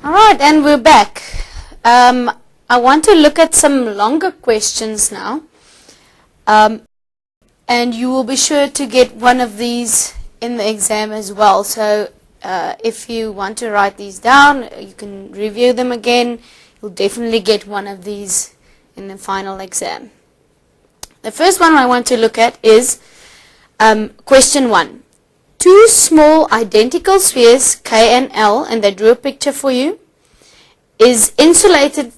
Alright, and we're back. I want to look at some longer questions now. And you will be sure to get one of these in the exam as well. So if you want to write these down, you can review them again. You'll definitely get one of these in the final exam. The first one I want to look at is question 1. Two small identical spheres, K and L, and they drew a picture for you, is insulated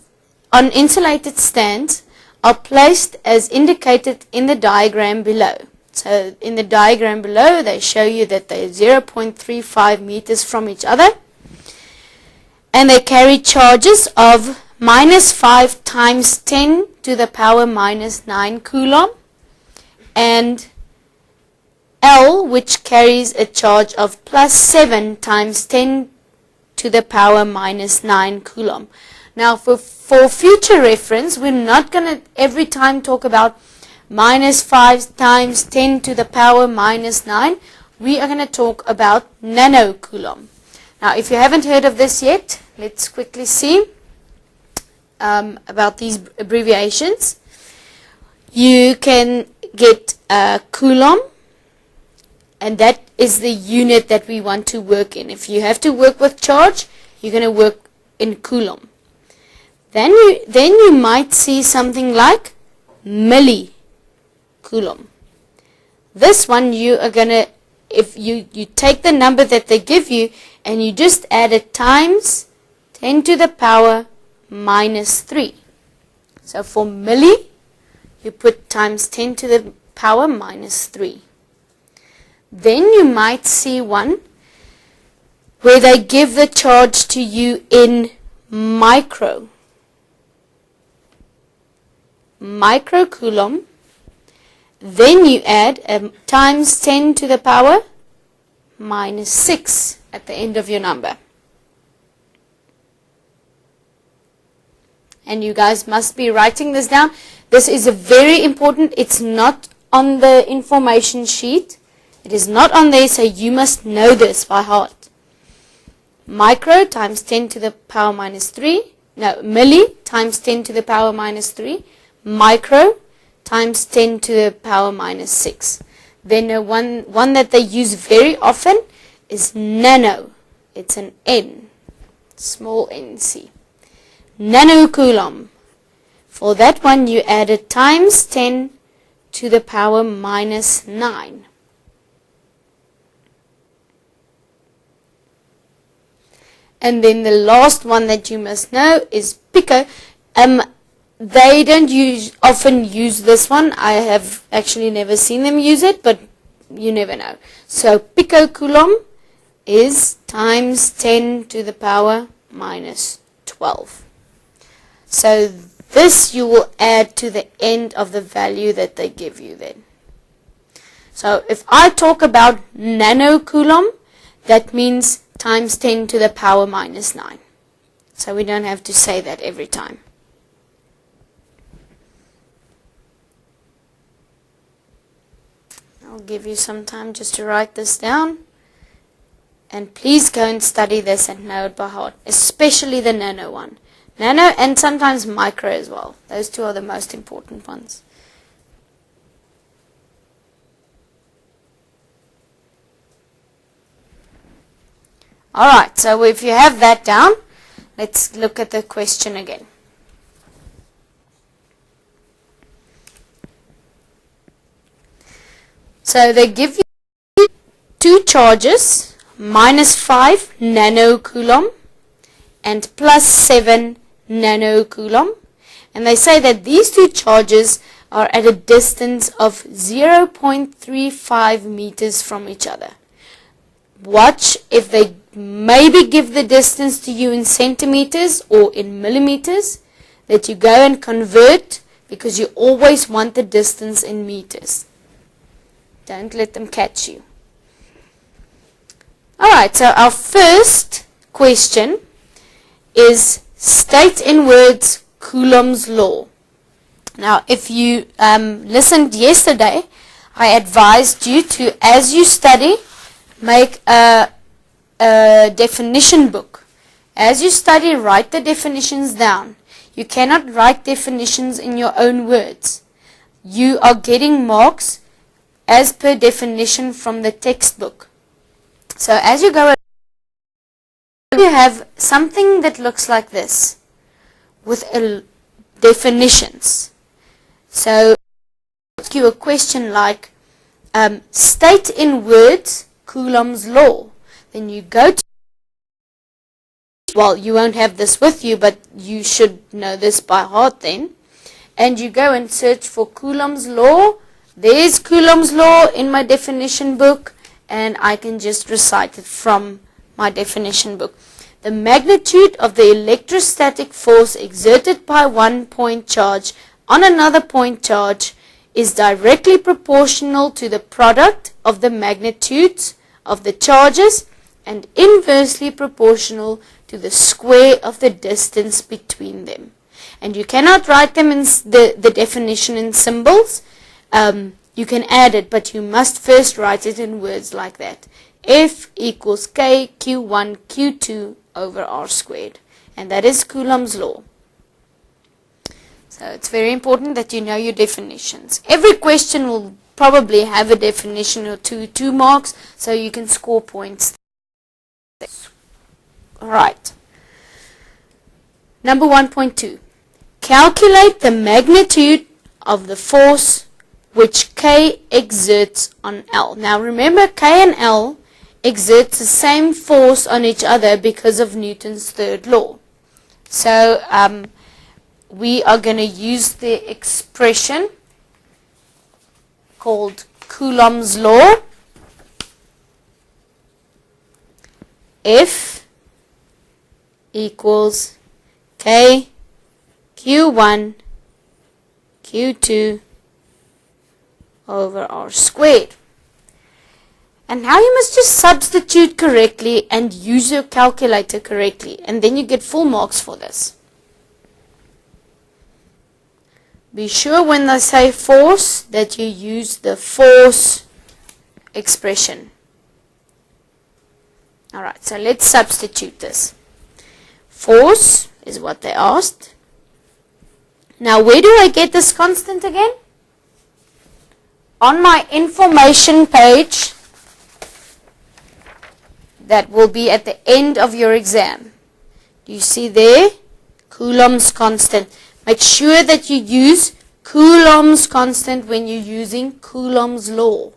on insulated stands, are placed as indicated in the diagram below. So in the diagram below, they show you that they are 0.35 meters from each other, and they carry charges of -5 times 10 to the power -9 coulomb, and L, which carries a charge of +7 times 10 to the power -9 coulomb. Now, for future reference, we're not going to every time talk about -5 times 10 to the power -9. We are going to talk about nanocoulomb. Now, if you haven't heard of this yet, let's quickly see about these abbreviations. You can get coulomb, and that is the unit that we want to work in. If you have to work with charge, you're going to work in coulomb. Then you might see something like millicoulomb. This one you are going to, if you take the number that they give you and you just add it times 10 to the power -3. So for milli, you put times 10 to the power -3. Then you might see one where they give the charge to you in microcoulomb. Then you add times 10 to the power -6 at the end of your number. And you guys must be writing this down. This is a very important. It's not on the information sheet. It is not on there, so you must know this by heart. Micro times 10 to the power -3. No, milli times 10 to the power -3. Micro times 10 to the power -6. Then one that they use very often is nano. It's an N, small nc. Nanocoulomb. For that one, you added times 10 to the power -9. And then the last one that you must know is pico. They don't often use this one. I have actually never seen them use it, but you never know. So picocoulomb is times 10 to the power -12. So this you will add to the end of the value that they give you then. So if I talk about nanocoulomb, that means times 10 to the power -9. So we don't have to say that every time. I'll give you some time just to write this down. And please go and study this and know it by heart, especially the nano one. Nano and sometimes micro as well. Those two are the most important ones. Alright, so if you have that down, let's look at the question again. So they give you two charges, -5 nanocoulomb and +7 nanocoulomb. And they say that these two charges are at a distance of 0.35 meters from each other. Watch if they maybe give the distance to you in centimeters or in millimeters, that you go and convert, because you always want the distance in meters. Don't let them catch you. Alright, so our first question is state in words Coulomb's law. Now, if you listened yesterday, I advised you to, as you study, make a definition book As you study, write the definitions down. You cannot write definitions in your own words. You are getting marks as per definition from the textbook. So as you go, you have something that looks like this with definitions. So ask you a question like, state in words Coulomb's law. Then you go to, well, you won't have this with you, but you should know this by heart then. And you go and search for Coulomb's law. There's Coulomb's law in my definition book, and I can just recite it from my definition book. The magnitude of the electrostatic force exerted by one point charge on another point charge is directly proportional to the product of the magnitudes of the charges and inversely proportional to the square of the distance between them. And you cannot write them in the definition in symbols. You can add it, but you must first write it in words like that. F equals K Q1 Q2 over R squared. And that is Coulomb's law. So it's very important that you know your definitions. Every question will probably have a definition or 2 marks, so you can score points. Alright. Number 1.2. Calculate the magnitude of the force which K exerts on L. Now remember, K and L exerts the same force on each other because of Newton's third law. So we are going to use the expression called Coulomb's law. F equals K Q1 Q2 over R squared. And now you must just substitute correctly and use your calculator correctly, and then you get full marks for this. Be sure when they say force that you use the force expression. Alright, so let's substitute this. Force is what they asked. Now where do I get this constant again? On my information page that will be at the end of your exam. Do you see there? Coulomb's constant. Make sure that you use Coulomb's constant when you're using Coulomb's law.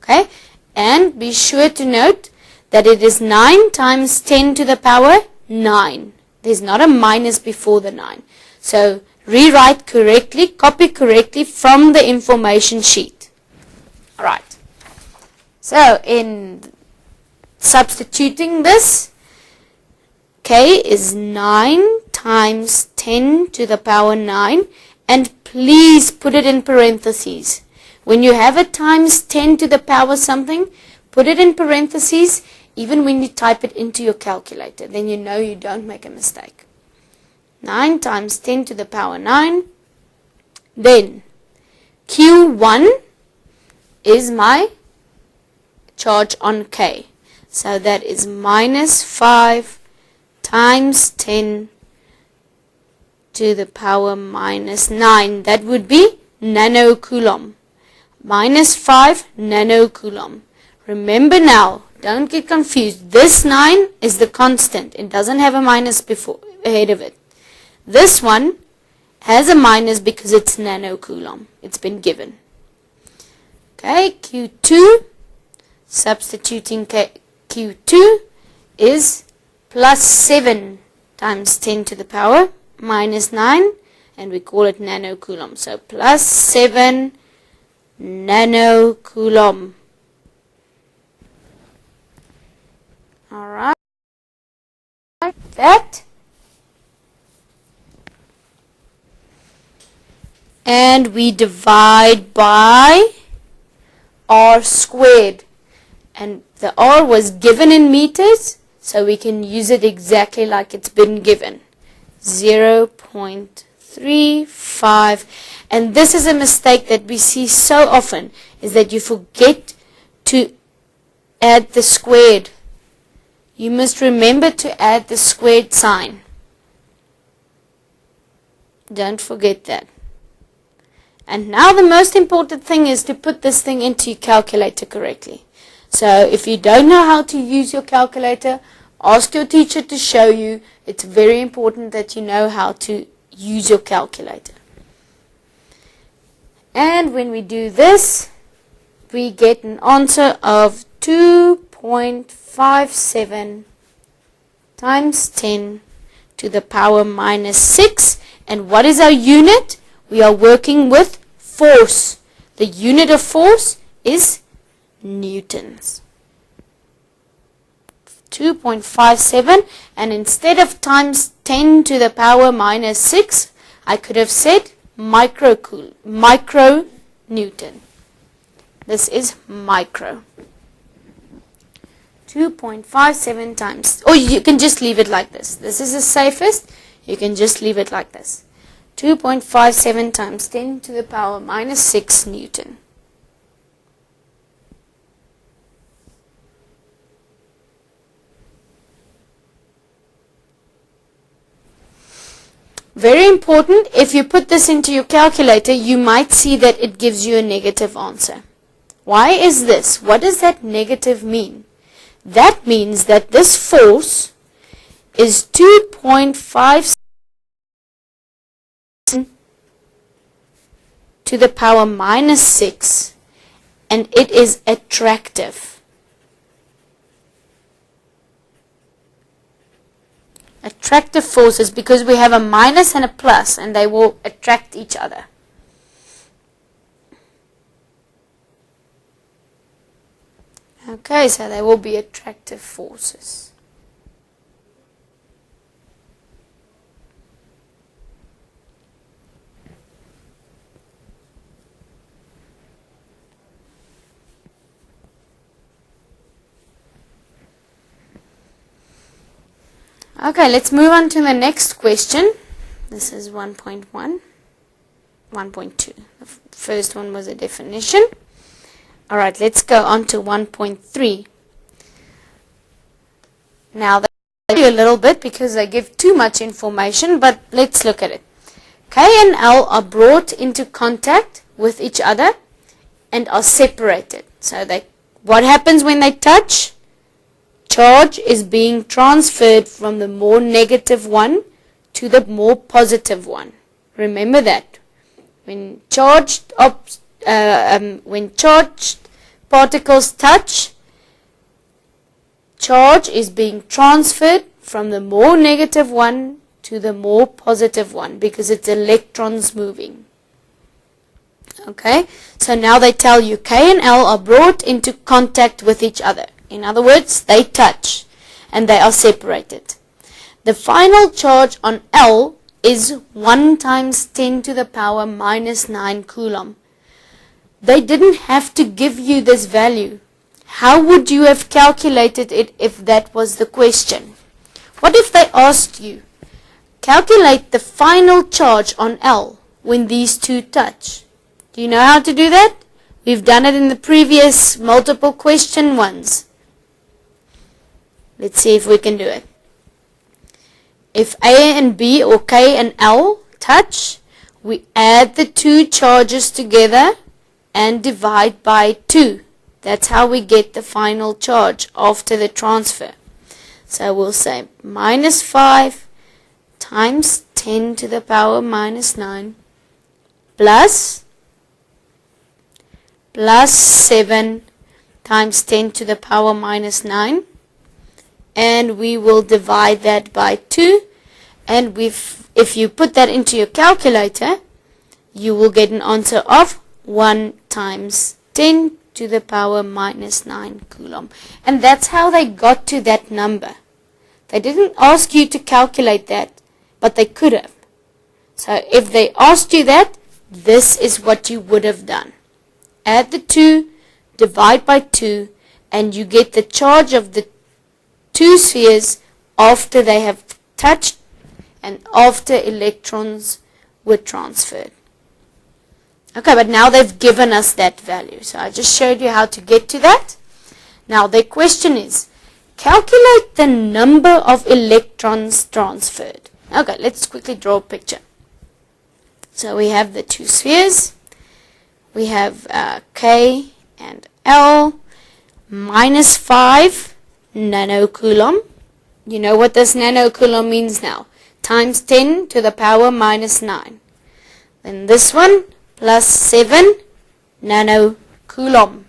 Okay? And be sure to note that it is 9 times 10 to the power 9. There's not a minus before the 9. So rewrite correctly, copy correctly from the information sheet. Alright. So in substituting this, K is 9 times 10 to the power 9, and please put it in parentheses. When you have a times 10 to the power something, put it in parentheses even when you type it into your calculator. Then you know you don't make a mistake. 9 times 10 to the power 9. Then Q1 is my charge on K. So that is minus 5 times 10 to the power minus 9. That would be nanocoulomb. Minus 5 nanocoulomb. Remember now, don't get confused. This 9 is the constant. It doesn't have a minus ahead of it. This one has a minus because it's nanocoulomb. It's been given. Okay, Q2, substituting Q2 is plus 7 times 10 to the power minus 9, and we call it nanocoulomb. So plus 7 nanocoulomb. Alright, like that. And we divide by R squared. And the R was given in meters, so we can use it exactly like it's been given. 0.35. And this is a mistake that we see so often, is that you forget to add the squared. you must remember to add the squared sign. Don't forget that. And now the most important thing is to put this thing into your calculator correctly. So if you don't know how to use your calculator, ask your teacher to show you. It's very important that you know how to use your calculator. And when we do this, we get an answer of 2.57 times 10 to the power minus 6. And what is our unit? We are working with force. The unit of force is newtons. 2.57, and instead of times 10 to the power minus 6, I could have said micronewton. This is micro. 2.57 times, or you can just leave it like this. This is the safest. You can just leave it like this. 2.57 times 10 to the power minus 6 Newton. Very important, if you put this into your calculator, you might see that it gives you a negative answer. Why is this? What does that negative mean? That means that this force is 2.57 to the power minus 6, and it is attractive. Attractive forces, because we have a minus and a plus, and they will attract each other. Okay, so they will be attractive forces. Okay, let's move on to the next question. This is 1.1, 1.2. The first one was a definition. Alright, let's go on to 1.3. Now, they tell you a little bit because they give too much information, but let's look at it. K and L are brought into contact with each other and are separated. So what happens when they touch? Charge is being transferred from the more negative one to the more positive one. Remember that. When charged particles touch, charge is being transferred from the more negative one to the more positive one because it's electrons moving. Okay, so now they tell you K and L are brought into contact with each other. In other words, they touch and they are separated. The final charge on L is 1 times 10 to the power minus 9 coulomb. They didn't have to give you this value. How would you have calculated it if that was the question? What if they asked you, calculate the final charge on L when these two touch? Do you know how to do that? We've done it in the previous multiple question ones. Let's see if we can do it. If A and B or K and L touch, we add the two charges together and divide by 2. That's how we get the final charge after the transfer. So we'll say minus 5 times 10 to the power minus 9 plus 7 times 10 to the power minus 9. And we will divide that by 2, and if you put that into your calculator, you will get an answer of 1 times 10 to the power minus 9 coulomb. And that's how they got to that number. They didn't ask you to calculate that, but they could have. So if they asked you that, this is what you would have done. Add the 2, divide by 2, and you get the charge of the two spheres after they have touched and after electrons were transferred. Okay, but now they've given us that value. So I just showed you how to get to that. Now the question is, calculate the number of electrons transferred. Okay, let's quickly draw a picture. So we have the two spheres. We have K and L, minus 5 nanocoulomb. You know what this nanocoulomb means now. Times 10 to the power minus 9. Then this one, plus 7 nanocoulomb.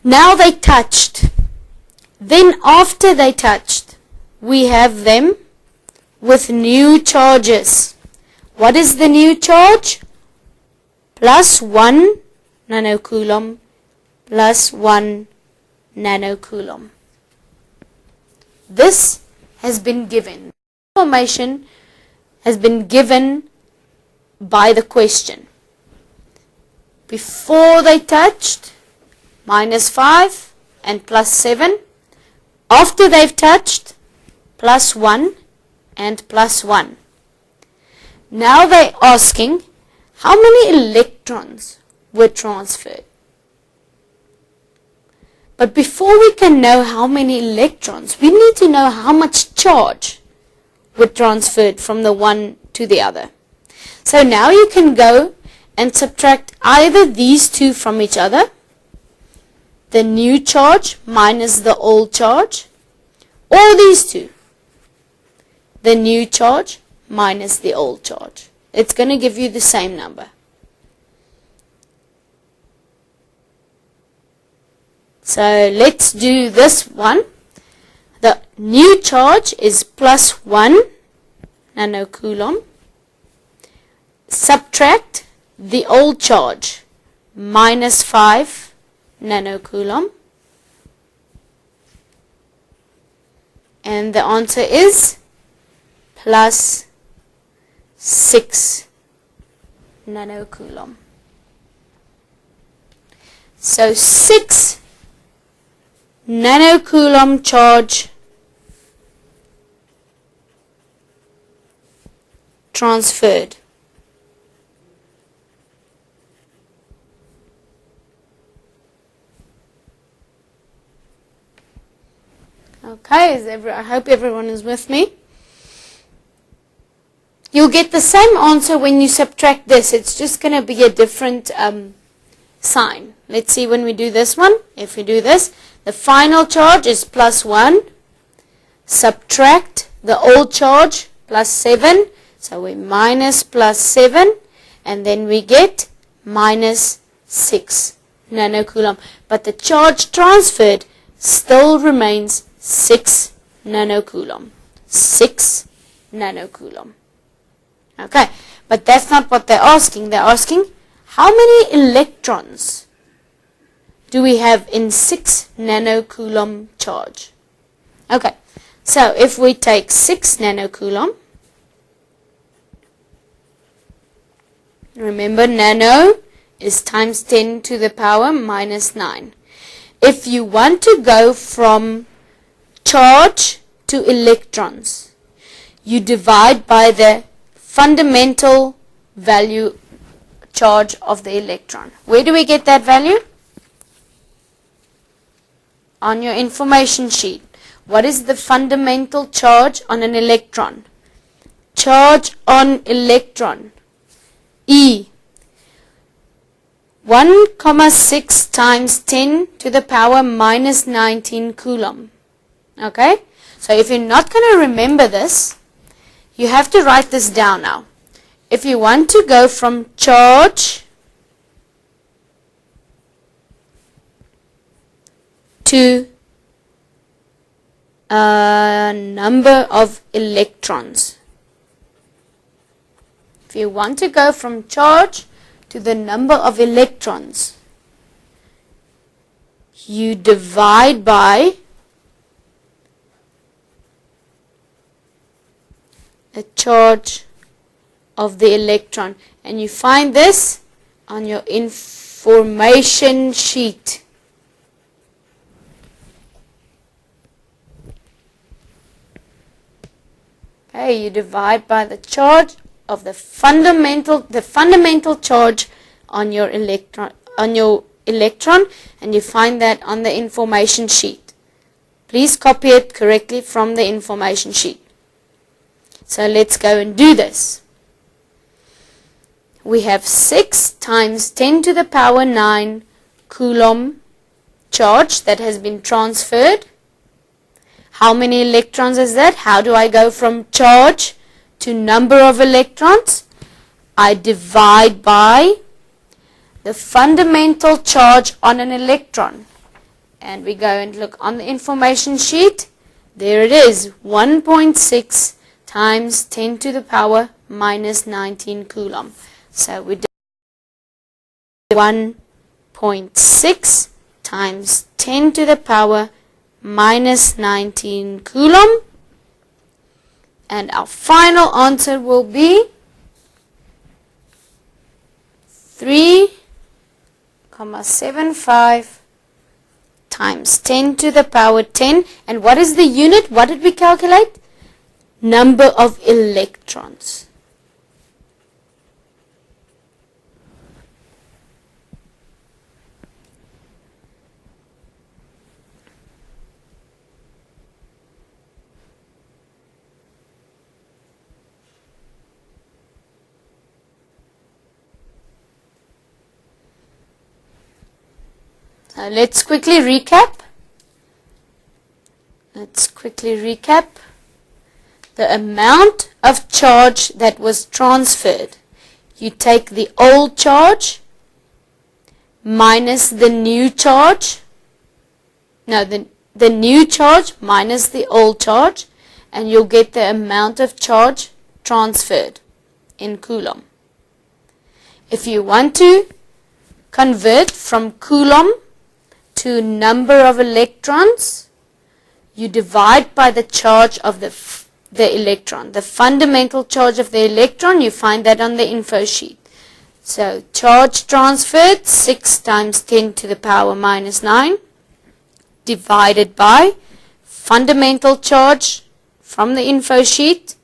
Now they touched. Then after they touched, we have them with new charges. What is the new charge? Plus 1 nanocoulomb, plus 1 nanocoulomb. This has been given. Information has been given by the question. Before they touched, minus 5 and plus 7. After they've touched, plus 1 and plus 1. Now they're asking how many electrons were transferred. But before we can know how many electrons, we need to know how much charge were transferred from the one to the other. So now you can go and subtract either these two from each other, the new charge minus the old charge, or these two, the new charge minus the old charge. It's going to give you the same number. So let's do this one. The new charge is plus 1 nanocoulomb. Subtract the old charge, minus 5 nanocoulomb. And the answer is plus 6 nanocoulomb. So 6 nanocoulomb charge transferred. Okay, I hope everyone is with me. You'll get the same answer when you subtract this. It's just going to be a different sign. Let's see when we do this one. If we do this, the final charge is plus 1. Subtract the old charge, plus 7. So we minus plus 7. And then we get minus 6 nanocoulomb. But the charge transferred still remains 6 nanocoulomb. 6 nanocoulomb. Okay, but that's not what they're asking. They're asking how many electrons do we have in 6 nanocoulomb charge? Okay, so if we take 6 nanocoulomb, remember nano is times 10 to the power minus 9. If you want to go from charge to electrons, you divide by the fundamental value charge of the electron. Where do we get that value? On your information sheet. What is the fundamental charge on an electron? Charge on electron. E. 1,6 times 10 to the power minus 19 coulomb. Okay? So if you're not going to remember this, you have to write this down now. If you want to go from charge to a number of electrons. If you want to go from charge to the number of electrons, you divide by the charge of the electron, and you find this on your information sheet. Okay, you divide by the charge of the fundamental charge on your electron, and you find that on the information sheet. Please copy it correctly from the information sheet. So let's go and do this. We have 6 times 10 to the power 9 coulomb charge that has been transferred. How many electrons is that? How do I go from charge to number of electrons? I divide by the fundamental charge on an electron. And we go and look on the information sheet. There it is, 1.6 times 10 to the power minus 19 coulomb. So we do 1.6 times 10 to the power minus 19 coulomb. And our final answer will be 3.75 times 10 to the power 10. And what is the unit? What did we calculate? Number of electrons. Let's quickly recap. The amount of charge that was transferred. You take the old charge minus the new charge. No, the new charge minus the old charge, and you'll get the amount of charge transferred in coulomb. If you want to convert from coulomb to number of electrons, you divide by the charge of the electron. The fundamental charge of the electron, you find that on the info sheet. So charge transferred, 6 times 10 to the power minus 9, divided by fundamental charge from the info sheet,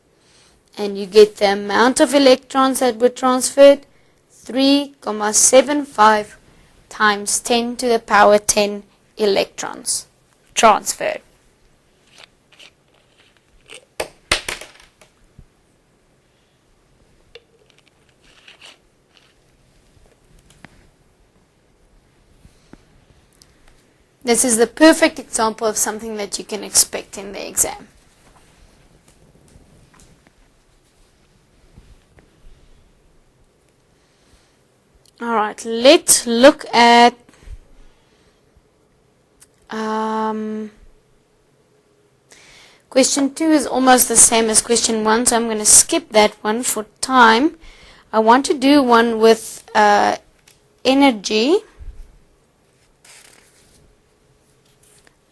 and you get the amount of electrons that were transferred, 3.75 times 10 to the power 10 electrons transferred. This is the perfect example of something that you can expect in the exam. Alright, let's look at question 2 is almost the same as question 1, so I'm going to skip that one for time. I want to do one with energy.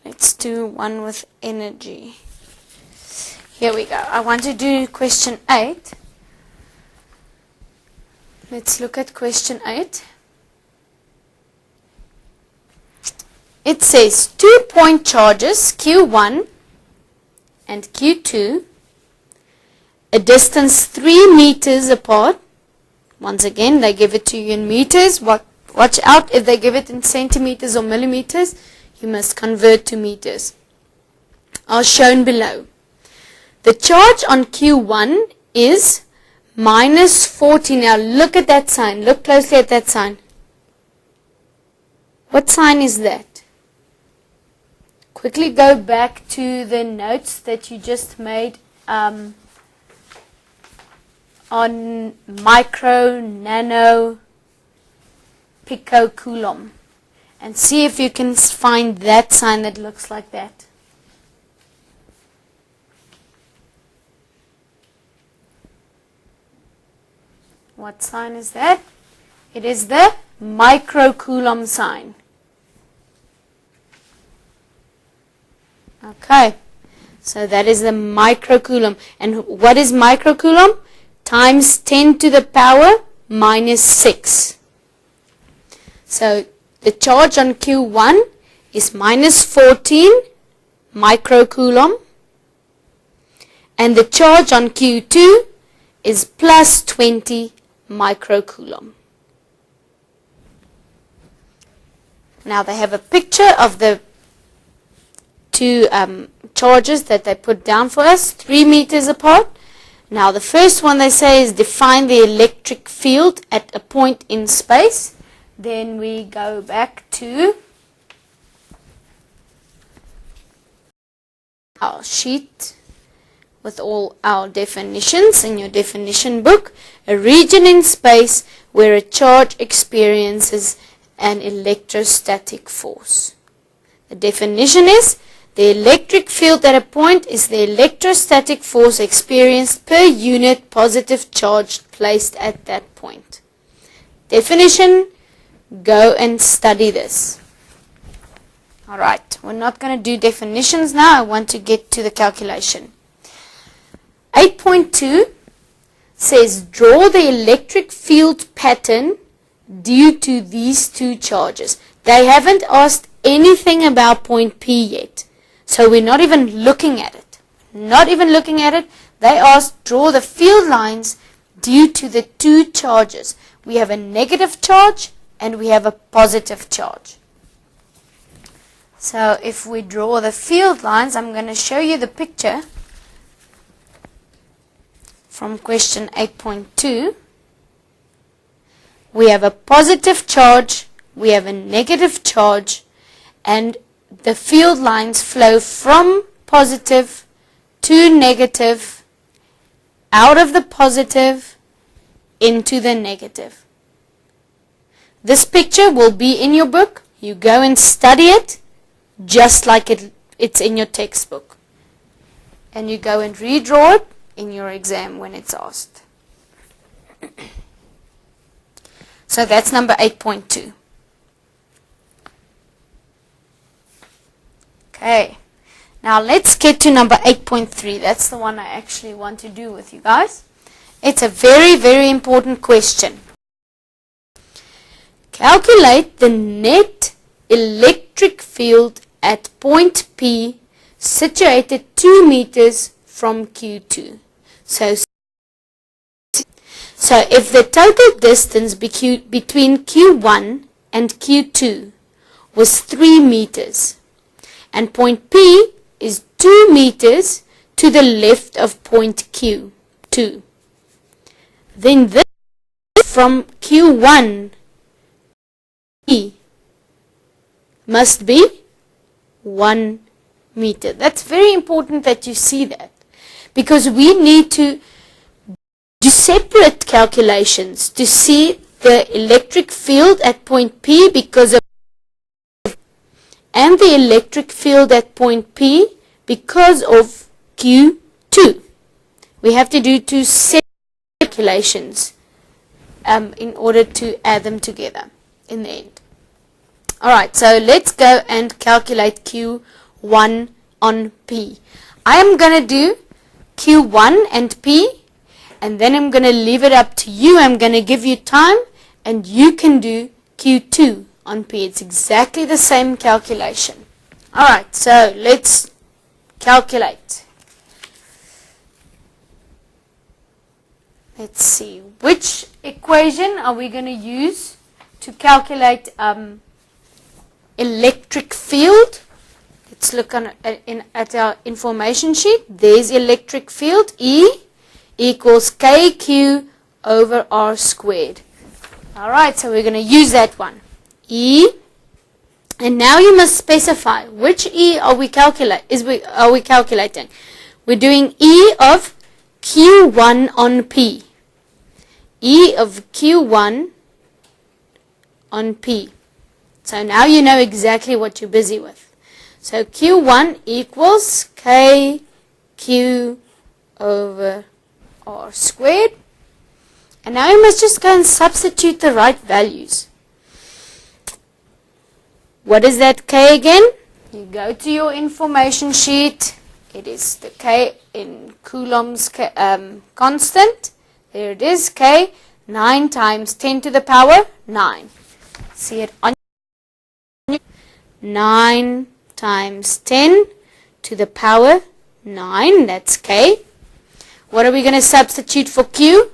Let's do one with energy. Here we go. I want to do question 8. Let's look at question 8. It says 2-point charges Q1 and Q2, a distance 3 meters apart. Once again, they give it to you in meters. Watch out, if they give it in centimeters or millimeters, you must convert to meters. Are shown below. The charge on Q1 is minus 40. Now look at that sign. Look closely at that sign. What sign is that? Quickly go back to the notes that you just made on micro, nano, pico, coulomb, and see if you can find that sign that looks like that. What sign is that? It is the microcoulomb sign. Okay, so that is the microcoulomb. And what is microcoulomb? Times 10 to the power minus 6. So the charge on Q1 is minus 14 microcoulomb, and the charge on Q2 is plus 20 microcoulomb. Now they have a picture of the two charges that they put down for us, 3 meters apart. Now the first one they say is define the electric field at a point in space. Then we go back to our sheet with all our definitions in your definition book. A region in space where a charge experiences an electrostatic force. The definition is the electric field at a point is the electrostatic force experienced per unit positive charge placed at that point. Definition, go and study this. Alright, we're not going to do definitions now. I want to get to the calculation. 8.2 says draw the electric field pattern due to these two charges. They haven't asked anything about point P yet. So we're not even looking at it. Not even looking at it. They asked draw the field lines due to the two charges. We have a negative charge and we have a positive charge. So if we draw the field lines, I'm going to show you the picture from question 8.2. We have a positive charge, we have a negative charge, and the field lines flow from positive to negative, out of the positive, into the negative. This picture will be in your book. You go and study it just like it's in your textbook. And you go and redraw it in your exam when it's asked. So that's number 8.2. Okay, now let's get to number 8.3. That's the one I actually want to do with you guys. It's a very, very important question. Calculate the net electric field at point P situated 2 meters from Q2. So if the total distance between Q1 and Q2 was 3 meters, and point P is 2 meters to the left of point Q2, then this from Q1 P must be 1 meter. That's very important that you see that, because we need to do separate calculations to see the electric field at point P because of and the electric field at point P because of Q2. We have to do two separate calculations in order to add them together in the end. Alright, so let's go and calculate Q1 on P. I am going to do Q1 and P, and then I'm going to leave it up to you. I'm going to give you time, and you can do Q2 on P. It's exactly the same calculation. Alright, so let's calculate. Let's see, which equation are we going to use to calculate electric field? Let's look at our information sheet. There's electric field. E equals KQ over R squared. Alright, so we're going to use that one. E, and now you must specify which E are we calculating. We're doing E of Q1 on P. E of Q1 on P. So now you know exactly what you're busy with. So Q1 equals KQ over R squared. And now you must just go and substitute the right values. What is that K again? You go to your information sheet. It is the K in Coulomb's constant. There it is, K. 9 times 10 to the power 9. See it on 9 times 10 to the power 9. That's K. What are we going to substitute for Q?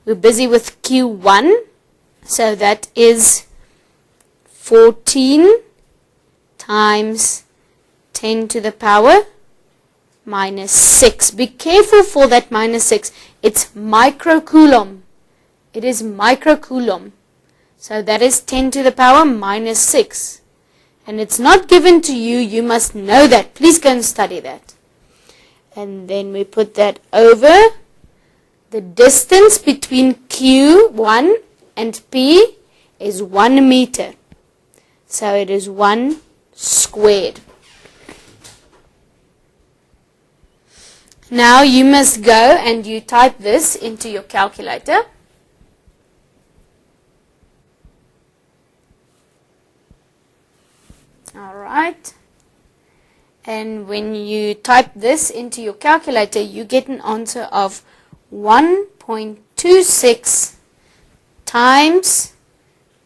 We're busy with Q1. So that is 14 times 10 to the power minus 6. Be careful for that minus 6. It's microcoulomb. It is microcoulomb. So that is 10 to the power minus 6. And it's not given to you. You must know that. Please go and study that. And then we put that over. The distance between Q1 and P is 1 meter. So it is 1 squared. Now you must go and you type this into your calculator. Alright. And when you type this into your calculator, you get an answer of 1.26 times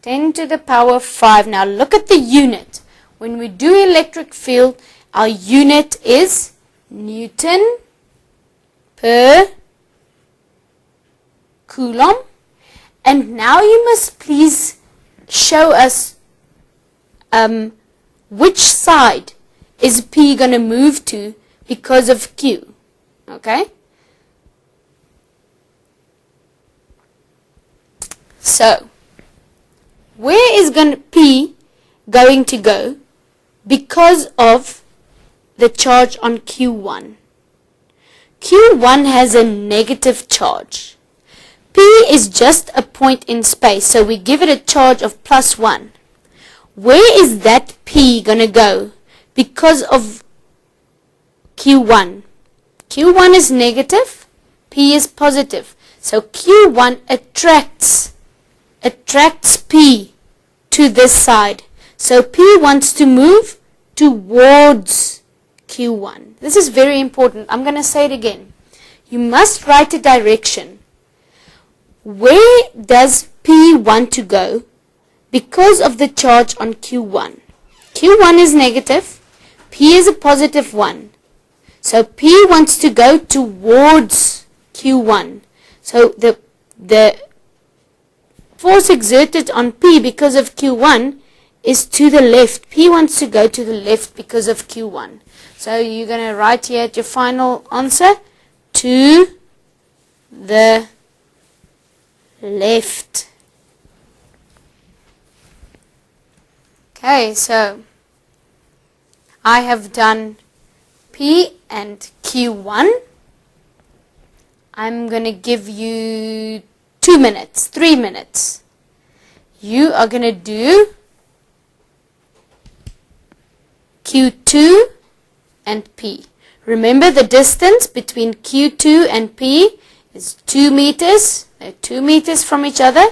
10 to the power 5. Now look at the unit. When we do electric field, our unit is Newton per Coulomb. And now you must please show us which side is P going to move to because of Q. Okay? So, where is P going to go because of the charge on Q1? Q1 has a negative charge. P is just a point in space, so we give it a charge of +1. Where is that P going to go because of Q1? Q1 is negative, P is positive. So Q1 attracts P to this side. So P wants to move towards Q1. This is very important. I'm going to say it again. You must write a direction. Where does P want to go because of the charge on Q1? Q1 is negative, P is a positive 1. So P wants to go towards Q1. So the force exerted on P because of Q1 is to the left. P wants to go to the left because of Q1. So you're going to write here at your final answer, to the left. Okay, so I have done P and Q1. I'm going to give you 2 minutes, 3 minutes. You are going to do Q2 and P. Remember, the distance between Q2 and P is 2 meters. They're 2 meters from each other.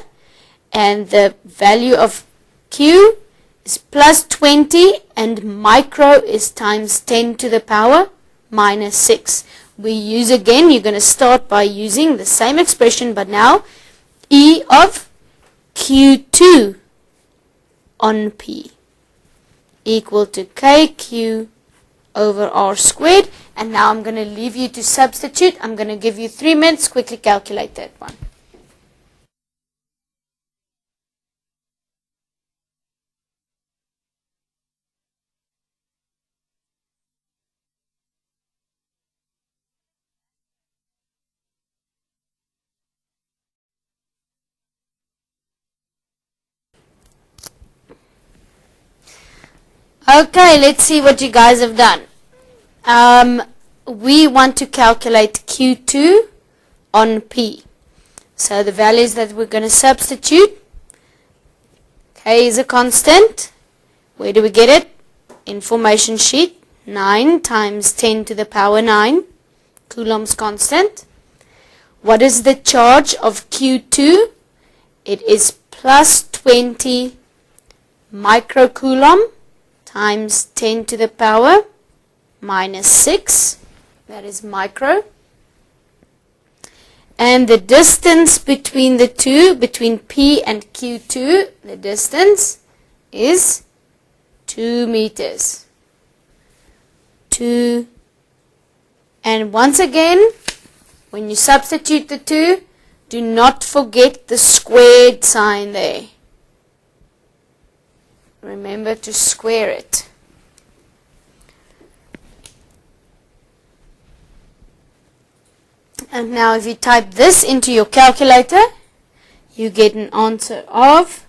And the value of Q is +20 and micro is times 10 to the power minus 6. We use again, you're going to start by using the same expression, but now E of Q2 on P equal to KQ over R squared. And now I'm going to leave you to substitute. I'm going to give you 3 minutes. Quickly calculate that one. Okay, let's see what you guys have done. We want to calculate Q2 on P. So the values that we're going to substitute. K is a constant. Where do we get it? Information sheet. 9 times 10 to the power 9. Coulomb's constant. What is the charge of Q2? It is +20 microcoulomb times 10 to the power minus 6. That is micro. And the distance between the two, between P and Q2, the distance is 2 meters. 2. And once again, when you substitute the 2, do not forget the squared sign there. Remember to square it. And now if you type this into your calculator, you get an answer of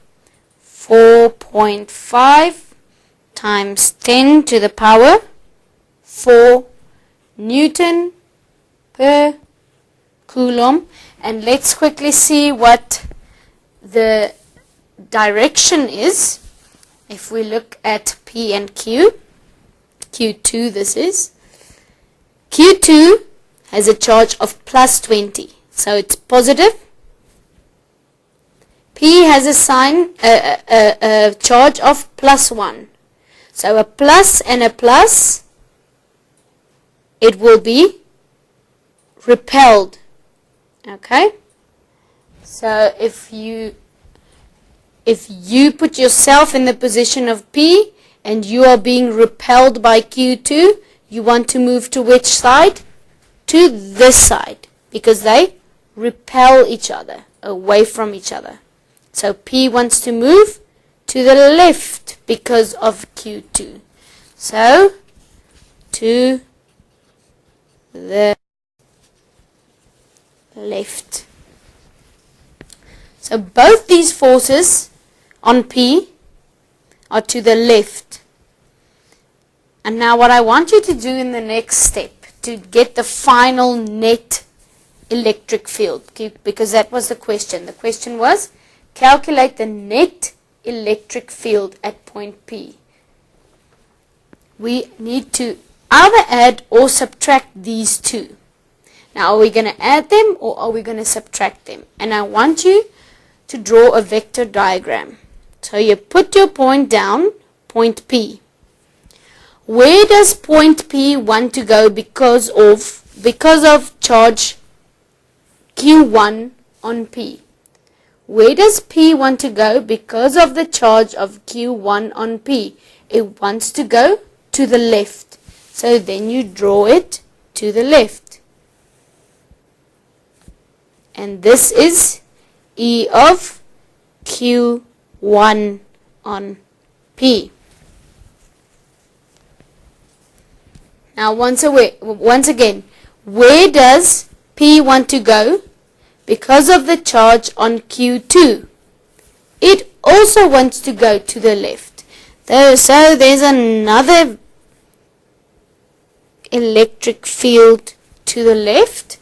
4.5 times 10 to the power 4 Newton per Coulomb. And let's quickly see what the direction is. If we look at P and Q, Q2 this is, Q2 has a charge of plus 20, so it's positive. P has a sign, a charge of plus 1. So a plus and a plus, it will be repelled. Okay? So if you put yourself in the position of P and you are being repelled by Q2, you want to move to which side? To this side, because they repel each other, away from each other. So P wants to move to the left because of Q2. So, to the left. So both these forces on P are to the left. And now what I want you to do in the next step, to get the final net electric field, because that was the question. The question was, calculate the net electric field at point P. We need to either add or subtract these two. Now, are we going to add them or are we going to subtract them? And I want you to draw a vector diagram. So you put your point down, point P. Where does point P want to go because of charge Q1 on P? Where does P want to go because of the charge of Q1 on P? It wants to go to the left. So then you draw it to the left. And this is E of Q1 on P. Now once again, where does P want to go? Because of the charge on Q2. It also wants to go to the left. So there's another electric field to the left.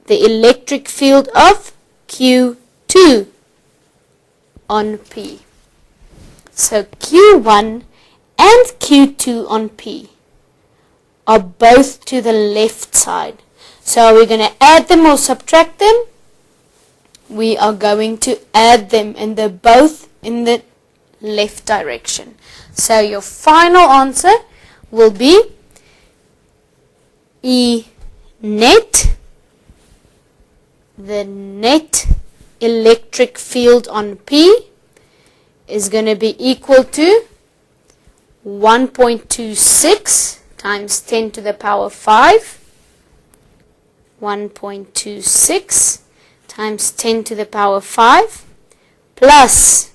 The electric field of Q2 on P. So Q1 and Q2 on P are both to the left side. So are we going to add them or subtract them? We are going to add them, and they're both in the left direction. So your final answer will be E net, the net electric field on P is going to be equal to 1.26 times 10 to the power 5, 1.26 times 10 to the power 5, plus,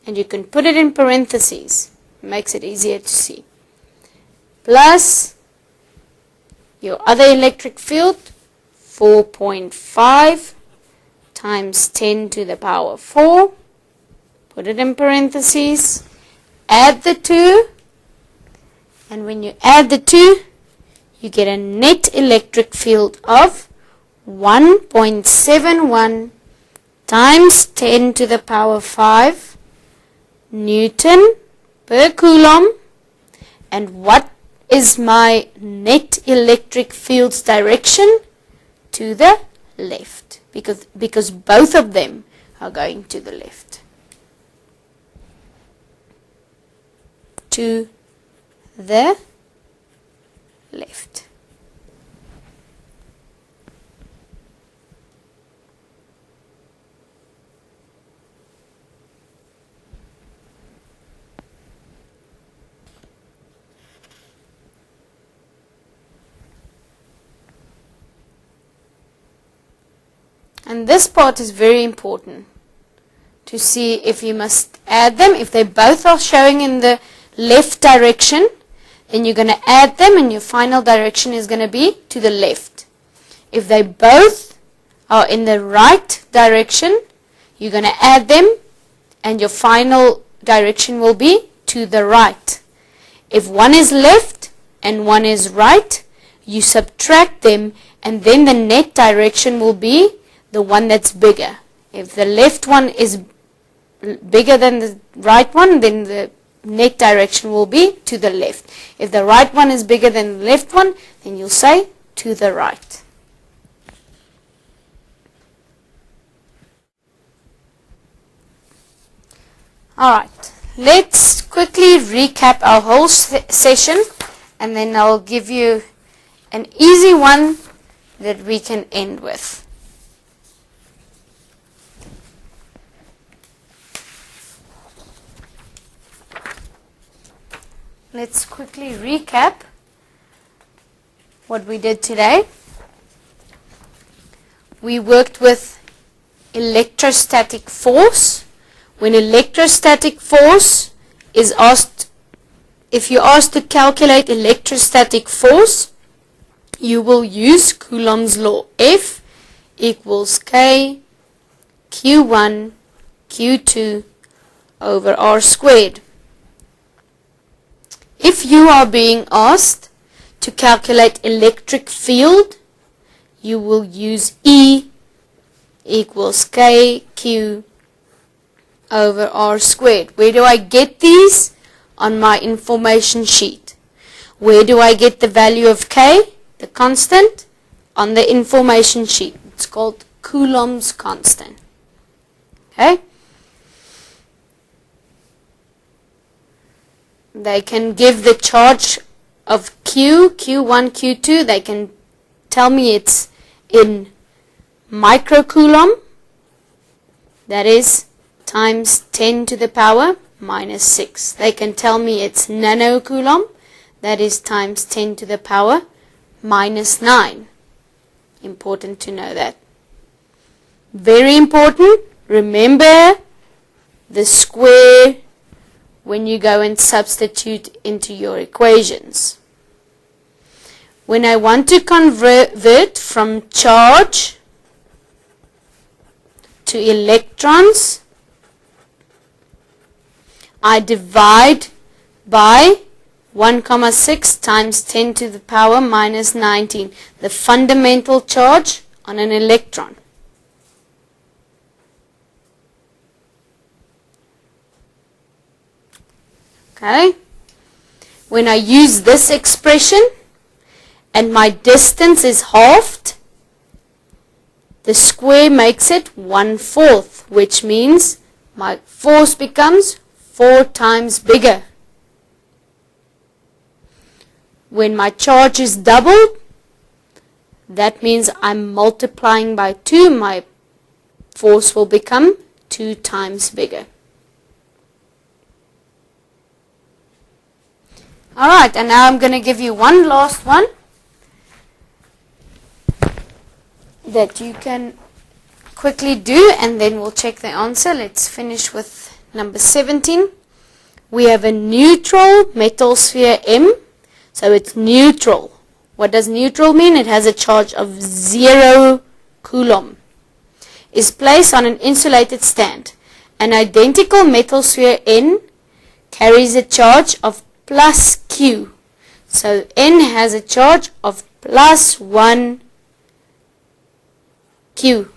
and you can put it in parentheses, makes it easier to see, plus your other electric field, 4.5 times 10 to the power 4, put it in parentheses, add the 2, and when you add the 2, you get a net electric field of 1.71 times 10 to the power 5 Newton per Coulomb. And what is my net electric field's direction? To the left, because both of them are going to the left. To the left. And this part is very important to see if you must add them. If they both are showing in the left direction, then you're going to add them and your final direction is going to be to the left. If they both are in the right direction, you're going to add them, and your final direction will be to the right. If one is left and one is right, you subtract them, and then the net direction will be the one that's bigger. If the left one is bigger than the right one, then the net direction will be to the left. If the right one is bigger than the left one, then you'll say to the right. Alright, let's quickly recap our whole session, and then I'll give you an easy one that we can end with. Let's quickly recap what we did today. We worked with electrostatic force. When electrostatic force is asked, if you're asked to calculate electrostatic force, you will use Coulomb's law. F equals K Q1 Q2 over R squared. If you are being asked to calculate electric field, you will use E equals K Q over R squared. Where do I get these? On my information sheet. Where do I get the value of K, the constant? On the information sheet. It's called Coulomb's constant. Okay? They can give the charge of Q, Q1, Q2. They can tell me it's in microcoulomb. That is times 10 to the power minus 6. They can tell me it's nanocoulomb. That is times 10 to the power minus 9. Important to know that. Very important. Remember the square when you go and substitute into your equations. When I want to convert from charge to electrons, I divide by 1,6 times 10 to the power minus 19, the fundamental charge on an electron. Okay? When I use this expression and my distance is halved, the square makes it 1/4, which means my force becomes 4 times bigger. When my charge is doubled, that means I'm multiplying by 2. My force will become 2 times bigger. Alright, and now I'm going to give you one last one that you can quickly do, and then we'll check the answer. Let's finish with number 17. We have a neutral metal sphere M. So it's neutral. What does neutral mean? It has a charge of 0 coulomb. Is placed on an insulated stand. An identical metal sphere N carries a charge of plus Q. So N has a charge of plus 1 Q.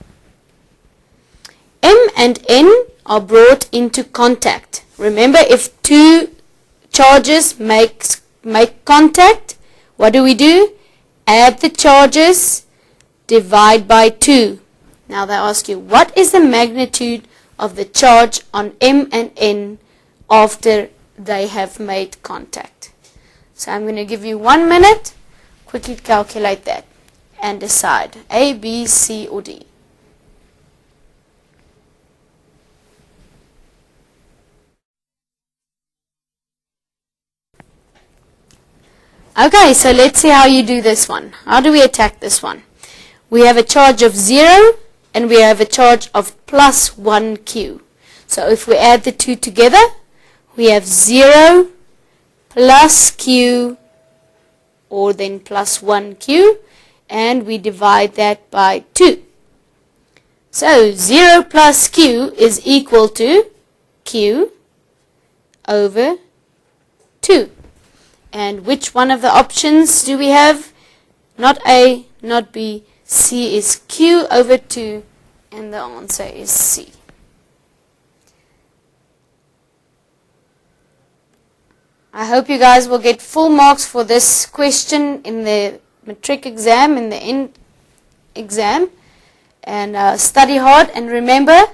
M and N are brought into contact. Remember, if two charges make contact, what do? Add the charges, divide by 2. Now they ask you, what is the magnitude of the charge on M and N after they have made contact? So I'm going to give you 1 minute. Quickly calculate that and decide A, B, C or D. Okay, so let's see how you do this one. How do we attack this one? We have a charge of 0 and we have a charge of plus 1 Q. So if we add the two together, we have 0 plus Q, or then plus 1 Q. and we divide that by 2. So 0 plus q is equal to q over 2. And which one of the options do we have? Not A, not B. C is q over 2, and the answer is C. I hope you guys will get full marks for this question in the matric exam, in the end exam. And study hard, and remember,